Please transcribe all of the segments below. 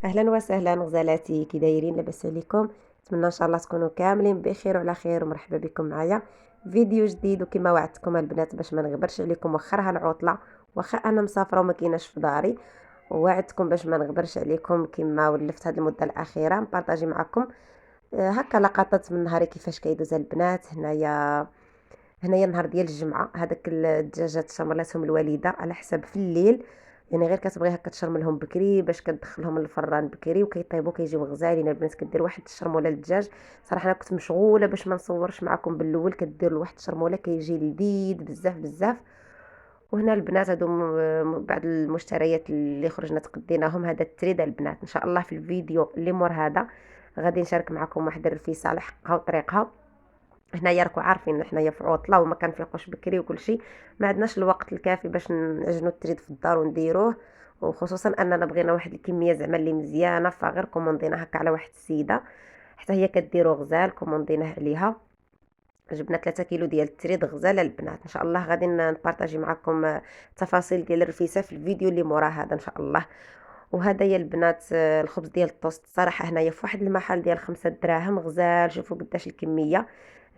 اهلا وسهلا غزالاتي، كي دايرين؟ لاباس عليكم؟ نتمنى ان شاء الله تكونوا كاملين بخير وعلى خير، ومرحبا بكم معايا فيديو جديد. وكما وعدتكم البنات باش ما نغبرش عليكم واخا راها العطله، واخا انا مسافره وما كايناش في داري، ووعدتكم باش ما نغبرش عليكم كما ولفت هذه المده الاخيره نبارطاجي معكم هكا لقطات من نهاري كيفاش كيدوز البنات. هنايا النهار ديال الجمعه، هذاك الدجاجات شمرلاتهم الوالده على حساب في الليل، يعني غير كتبغي هكا تشرملهم بكري باش كتدخلهم للفران بكري وكيطيبوا كيجيو غزالين. البنات كدير واحد الشرموله للدجاج، صراحه انا كنت مشغوله باش ما نصورش معكم بالاول. كدير واحد الشرموله كيجي لذيذ بزاف بزاف. وهنا البنات هادو بعض المشتريات اللي خرجنا تقديناهم. هذا التريد البنات ان شاء الله في الفيديو اللي مور هذا غادي نشارك معكم واحد الرفيسه على حقها وطريقها. هنايا راكو عارفين ان حنايا في عطله وما كنفيقوش بكري وكل شيء، ما عندناش الوقت الكافي باش نعجنوا التريد في الدار ونديروه، وخصوصا اننا بغينا واحد الكميه زعما اللي مزيانه، فغير كوموندينا هكا على واحد السيده حتى هي كديرو غزال كومونديناه عليها. جبنا 3 كيلو ديال التريد غزال البنات. ان شاء الله غادي نبارطاجي معكم التفاصيل ديال الرفيسه في الفيديو اللي مورا هذا ان شاء الله. وهذا يا البنات الخبز ديال الطوست، صراحه هنايا في واحد المحل ديال 5 دراهم غزال. شوفوا قداش الكميه.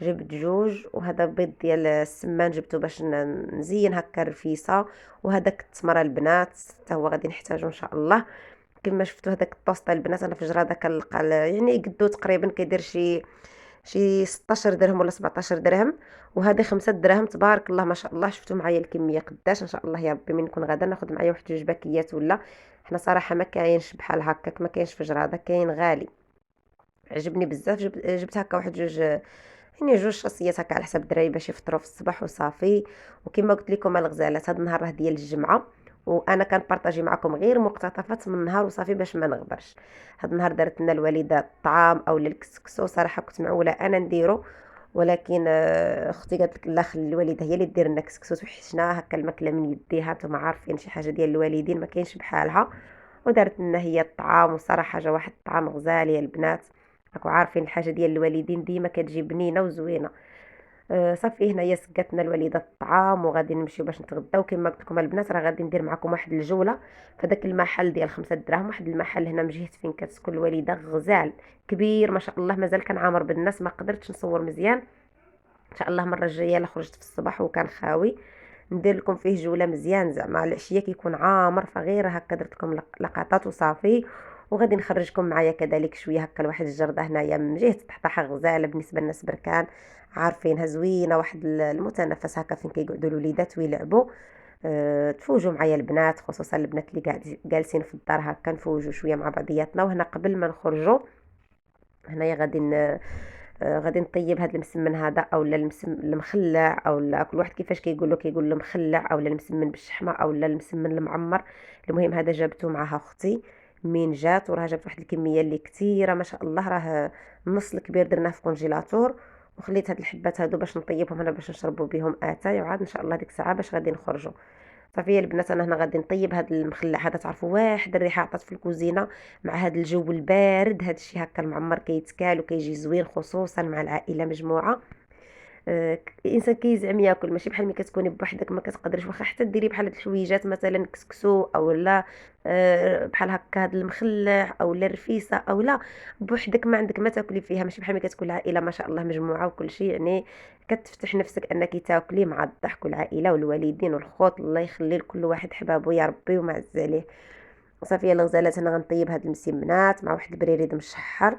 جبت جوج، وهذا بيض ديال السمان جبته باش نزين هكا الرفيسه، وهذاك التمره البنات حتى هو غادي نحتاجو ان شاء الله. كما شفتوا هذاك الطوست البنات انا في جراده كنلقى يعني قدو تقريبا كيدير شي 16 درهم ولا 17 درهم، وهذه 5 دراهم. تبارك الله ما شاء الله. شفتوا معايا الكميه قداش ان شاء الله يا ربي. من نكون غدا ناخذ معايا واحد جوج باكيات ولا. حنا صراحه ما كاينش بحال هكاك، ما كاينش في جراده، كاين غالي. عجبني بزاف. جبت هكا واحد جوج، يعني جوج شاصيات هكا على حساب الدراري باش يفطروا في الصباح وصافي. وكما قلت لكم الغزالات هذا النهار راه ديال الجمعه، وانا كنبارطاجي معكم غير مقتطفات من النهار وصافي باش ما نغبرش. هذا النهار دارت لنا الوالده الطعام او الكسكسو، صراحه كنت معوله انا نديرو، ولكن اختي قالت لك لا خلي الوالده هي اللي دير لنا كسكسو، وحشنا هكا الماكله من يديها. نتوما عارفين شي حاجه ديال الوالدين ما كاينش بحالها. ودارت لنا هي الطعام، وصراحه جا واحد الطعام غزال يا البنات. راكو عارفين الحاجه ديال الوالدين ديما كتجي بنينه وزوينه. صافي هنايا سقاتنا الوالده الطعام وغادي نمشيو باش نتغداو. كما قلت لكم البنات راه غادي ندير معكم واحد الجوله في داك المحل ديال 5 دراهم. واحد المحل هنا من جهه فين كتسكن الوالده غزال كبير ما شاء الله، مازال كان عامر بالناس، ما قدرتش نصور مزيان. ان شاء الله المره الجايه الا خرجت في الصباح وكان خاوي ندير لكم فيه جوله مزيان. زعما العشيه كيكون عامر، فغير هكا درت لكم لقطات وصافي. وغادي نخرجكم معايا كذلك شويه هكا لواحد الجرده هنايا من جهه طحطاحه غزاله بالنسبه للناس بركان، عارفينها زوينه. واحد المتنفس هكا فين كيقعدوا الوليدات ويلعبوا. تفوجوا معايا البنات، خصوصا البنات اللي جالسين في الدار هكا نفوجوا شويه مع بعضياتنا. وهنا قبل ما نخرجوا هنايا غادي نطيب هذا المسمن هذا او المخلع، او لا كل واحد كيفاش كيقول له مخلع او المسمن بالشحمه او المسمن المعمر. المهم هذا جابته معها اختي من جات، وراها جابت واحد الكميه اللي كثيره ما شاء الله. راه النص الكبير درناه في كونجيلاتور، وخليت هاد الحبات هادو باش نطيبهم انا باش نشربوا بهم اتاي، وعاد ان شاء الله ديك الساعه باش غادي نخرجوا. صافي البنات انا هنا غادي نطيب هذا المخلع هذا. تعرفوا واحد الريحه عطات في الكوزينه مع هذا الجو البارد، هذا الشيء هكا المعمر كيتكال وكيجي زوين خصوصا مع العائله مجموعه. الانسان كيزعم ياكل، ماشي بحال ملي كتكوني بوحدك ما كتقدريش، واخا حتى ديري بحال هاد الحويجات مثلا كسكسو او لا بحال هكا هاد المخلع او لا الرفيسه او لا بوحدك ما عندك ما تاكلي فيها. ماشي بحال ملي كتكون العائله ما شاء الله مجموعه وكل شيء، يعني كتفتح نفسك انك تاكلي مع الضحك والعائله والوالدين والخوت. الله يخلي لكل واحد حبابه يا ربي ومعز عليه. صافي يلا غزالات انا غنطيب هاد المسمنات مع واحد البريريد مشحر،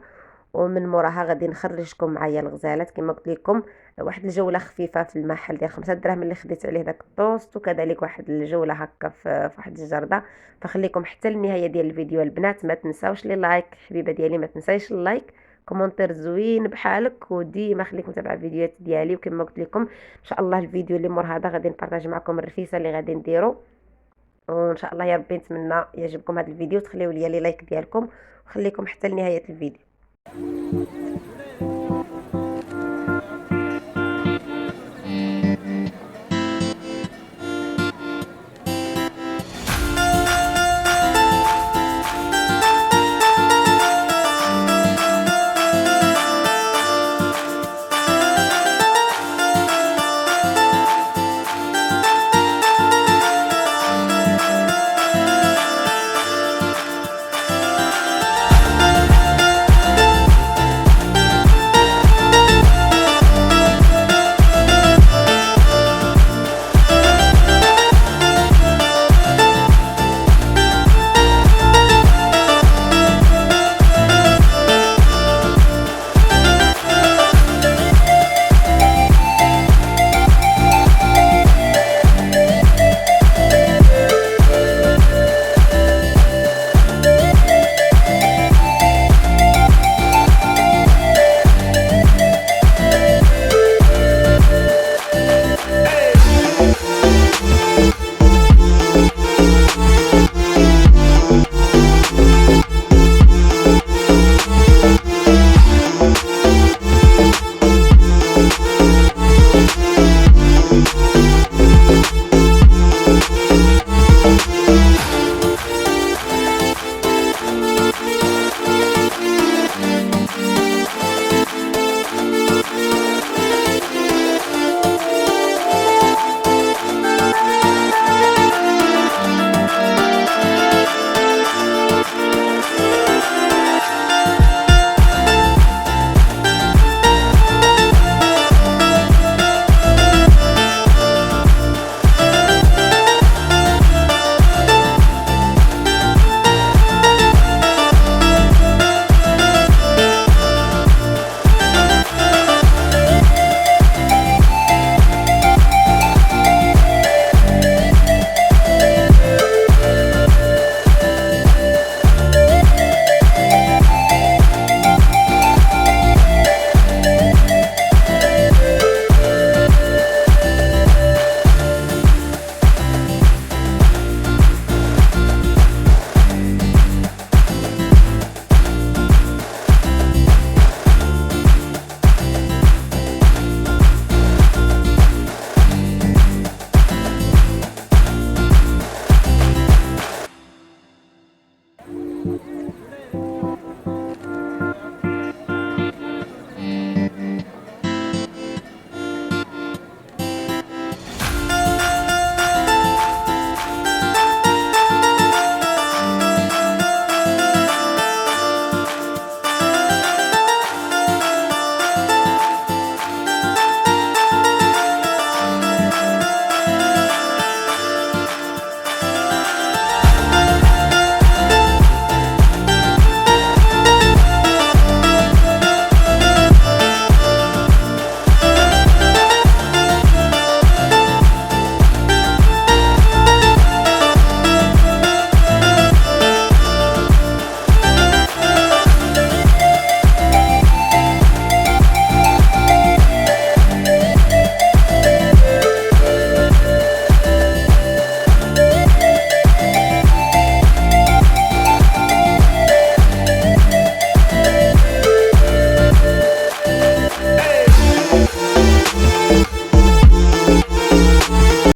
ومن موراها غادي نخرجكم معايا الغزالات كما قلت لكم. واحد الجوله خفيفه في المحل ديال 5 دراهم اللي خديت عليه داك الطوست، وكذلك واحد الجوله هكا في واحد الجرده. فخليكم حتى النهايه ديال الفيديو البنات. ما تنساوش لي لايك حبيبه ديالي، ما تنسايش اللايك، كومونتير زوين بحالك، وديما خليك متابعه الفيديوهات ديالي. وكما قلت لكم ان شاء الله الفيديو اللي مور هذا غادي نبارطاجي معكم الرفيسه اللي غادي نديرو. وان شاء الله يا ربي نتمنى يعجبكم هذا الفيديو، تخليوا لي لايك ديالكم، وخليكم حتى لنهايه الفيديو.